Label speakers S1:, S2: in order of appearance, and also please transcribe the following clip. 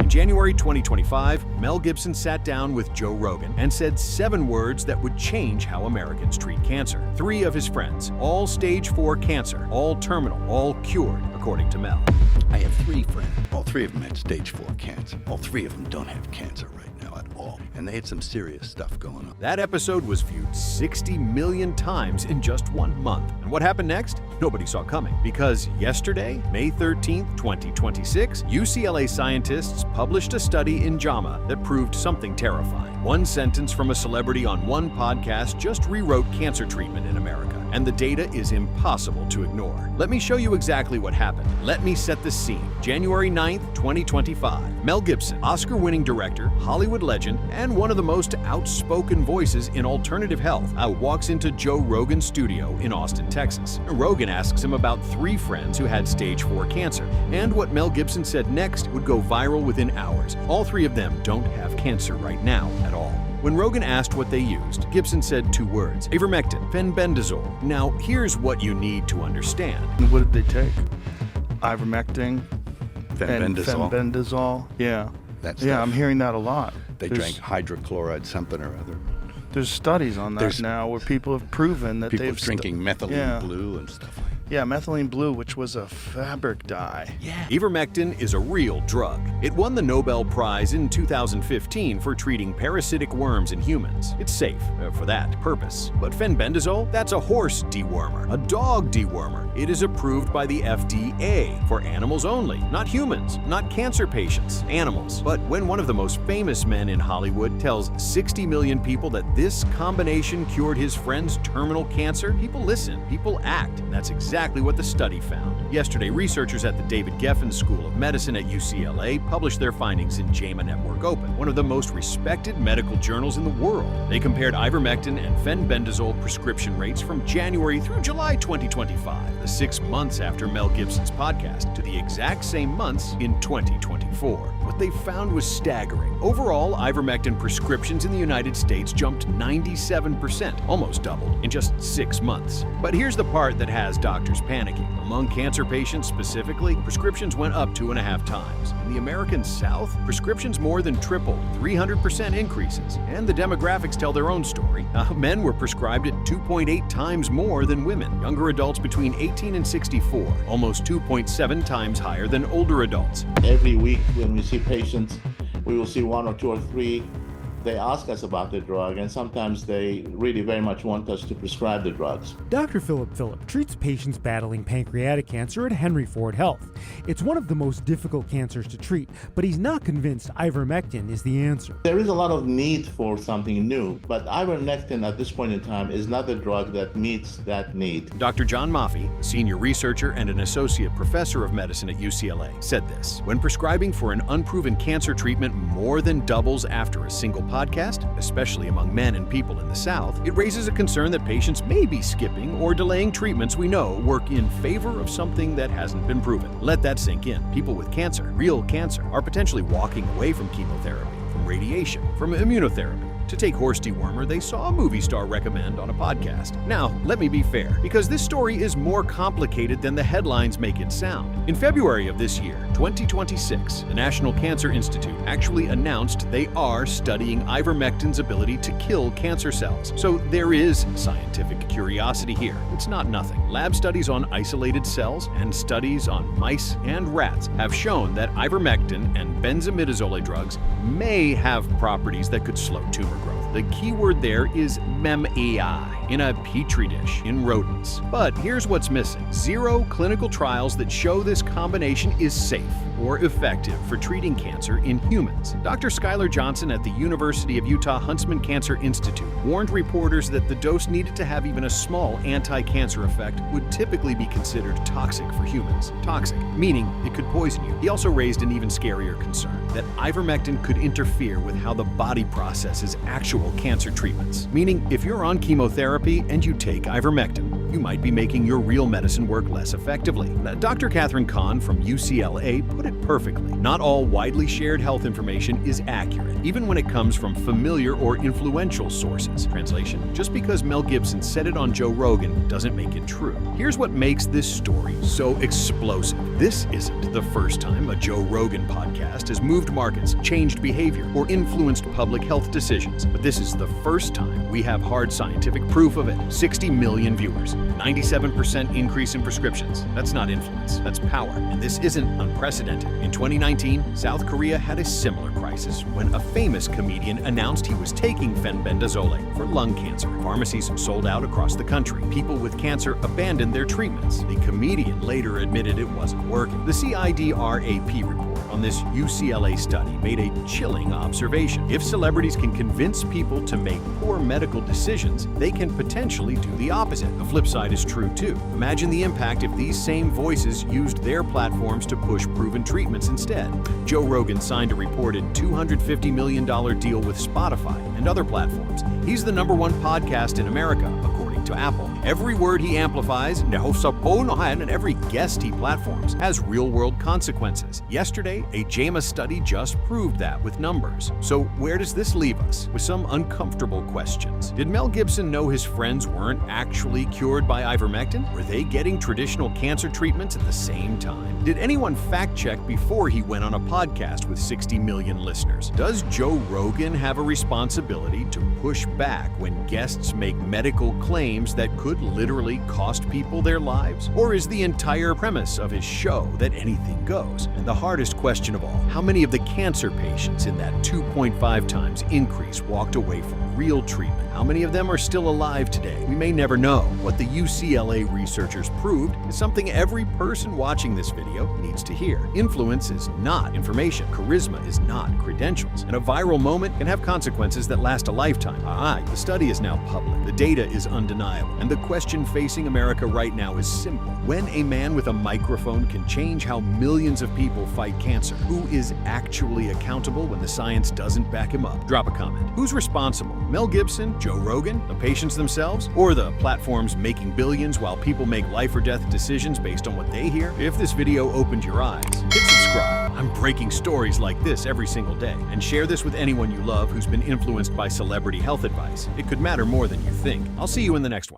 S1: In January 2025, Mel Gibson sat down with Joe Rogan and said 7 words that would change how Americans treat cancer. 3 of his friends, all stage 4 cancer, all terminal, all cured, according to Mel.
S2: I have 3 friends. All 3 of them had stage 4 cancer. All 3 of them don't have cancer right now at all. And they had some serious stuff going on.
S1: That episode was viewed 60 million times in just 1 month. And what happened next? Nobody saw coming. Because yesterday, May 13th, 2026, UCLA scientists published a study in JAMA that proved something terrifying. 1 sentence from a celebrity on 1 podcast just rewrote cancer treatment in America. And the data is impossible to ignore. Let me show you exactly what happened. Let me set the scene. January 9th, 2025. Mel Gibson, Oscar-winning director, Hollywood legend, and one of the most outspoken voices in alternative health, walks into Joe Rogan's studio in Austin, Texas. Rogan asks him about 3 friends who had stage 4 cancer, and what Mel Gibson said next would go viral within hours. All 3 of them don't have cancer right now at all. When Rogan asked what they used, Gibson said 2 words: ivermectin, fenbendazole. Now, here's what you need to understand.
S3: What did they take? Ivermectin?
S2: Fenbendazole.
S3: Fenbendazole? Yeah.
S2: That
S3: Yeah,
S2: stuff.
S3: I'm hearing that a lot.
S2: They drank hydrochloride something or other.
S3: There's studies on that
S2: There's-
S3: now where people have proven that
S2: People
S3: they've
S2: drinking methylene
S3: yeah.
S2: blue and stuff like that.
S3: Yeah, methylene blue, which was a fabric dye.
S2: Yeah.
S1: Ivermectin is a real drug. It won the Nobel Prize in 2015 for treating parasitic worms in humans. It's safe for that purpose. But fenbendazole, that's a horse dewormer, a dog dewormer. It is approved by the FDA for animals only, not humans, not cancer patients, animals. But when one of the most famous men in Hollywood tells 60 million people that this combination cured his friend's terminal cancer, people listen, people act. And that's exactly what the study found. Yesterday, researchers at the David Geffen School of Medicine at UCLA published their findings in JAMA Network Open, one of the most respected medical journals in the world. They compared ivermectin and fenbendazole prescription rates from January through July 2025, the 6 months after Mel Gibson's podcast, to the exact same months in 2024. What they found was staggering. Overall, ivermectin prescriptions in the United States jumped 97%, almost doubled, in just 6 months. But here's the part that has doctors panicking. Among cancer patients specifically, prescriptions went up 2.5 times. In the American South, prescriptions more than tripled, 300% increases. And the demographics tell their own story. Men were prescribed at 2.8 times more than women. Younger adults between 18 and 64, almost 2.7 times higher than older adults.
S4: Every week when we see patients, we will see 1 or 2 or 3. They ask us about the drug, and sometimes they really very much want us to prescribe the drugs.
S5: Dr. Philip treats patients battling pancreatic cancer at Henry Ford Health. It's one of the most difficult cancers to treat, but he's not convinced ivermectin is the answer.
S4: There is a lot of need for something new, but ivermectin at this point in time is not the drug that meets that need.
S1: Dr. John Maffei, a senior researcher and an associate professor of medicine at UCLA, said this: when prescribing for an unproven cancer treatment more than doubles after a single podcast, especially among men and people in the South, it raises a concern that patients may be skipping or delaying treatments we know work in favor of something that hasn't been proven. Let that sink in. People with cancer, real cancer, are potentially walking away from chemotherapy, from radiation, from immunotherapy, to take horse dewormer they saw a movie star recommend on a podcast. Now, let me be fair, because this story is more complicated than the headlines make it sound. In February of this year, 2026, the National Cancer Institute actually announced they are studying ivermectin's ability to kill cancer cells. So there is scientific curiosity here. It's not nothing. Lab studies on isolated cells and studies on mice and rats have shown that ivermectin and benzimidazole drugs may have properties that could slow tumor growth. The key word there is MEMAI, in a petri dish in rodents. But here's what's missing: 0 clinical trials that show this combination is safe or effective for treating cancer in humans. Dr. Skylar Johnson at the University of Utah Huntsman Cancer Institute warned reporters that the dose needed to have even a small anti-cancer effect would typically be considered toxic for humans. Toxic, meaning it could poison you. He also raised an even scarier concern, that ivermectin could interfere with how the body processes actual cancer treatments. Meaning, if you're on chemotherapy and you take ivermectin, you might be making your real medicine work less effectively. Dr. Catherine Kahn from UCLA put it perfectly. Not all widely shared health information is accurate, even when it comes from familiar or influential sources. Translation: just because Mel Gibson said it on Joe Rogan doesn't make it true. Here's what makes this story so explosive. This isn't the first time a Joe Rogan podcast has moved markets, changed behavior, or influenced public health decisions. But this is the first time we have hard scientific proof of it. 60 million viewers, 97% increase in prescriptions. That's not influence, that's power. And this isn't unprecedented. In 2019, South Korea had a similar crisis when a famous comedian announced he was taking fenbendazole for lung cancer. Pharmacies sold out across the country. People with cancer abandoned their treatments. The comedian later admitted it wasn't working. The CIDRAP report on this UCLA study made a chilling observation. If celebrities can convince people to make poor medical decisions, they can potentially do the opposite. The flip side is true too. Imagine the impact if these same voices used their platforms to push proven treatments instead. Joe Rogan signed a reported $250 million deal with Spotify and other platforms. He's the #1 podcast in America, according to Apple. Every word he amplifies, and every guest he platforms has real-world consequences. Yesterday, a JAMA study just proved that with numbers. So where does this leave us? With some uncomfortable questions. Did Mel Gibson know his friends weren't actually cured by ivermectin? Were they getting traditional cancer treatments at the same time? Did anyone fact-check before he went on a podcast with 60 million listeners? Does Joe Rogan have a responsibility to push back when guests make medical claims that could literally cost people their lives? Or is the entire premise of his show that anything goes? And the hardest question of all, how many of the cancer patients in that 2.5 times increase walked away from real treatment? How many of them are still alive today? We may never know. What the UCLA researchers proved is something every person watching this video needs to hear. Influence is not information. Charisma is not credentials. And a viral moment can have consequences that last a lifetime. The study is now public. The data is undeniable. And the question facing America right now is simple. When a man with a microphone can change how millions of people fight cancer, who is actually accountable when the science doesn't back him up? Drop a comment. Who's responsible? Mel Gibson, Joe Rogan, the patients themselves, or the platforms making billions while people make life or death decisions based on what they hear? If this video opened your eyes, hit subscribe. I'm breaking stories like this every single day. And share this with anyone you love who's been influenced by celebrity health advice. It could matter more than you think. I'll see you in the next one.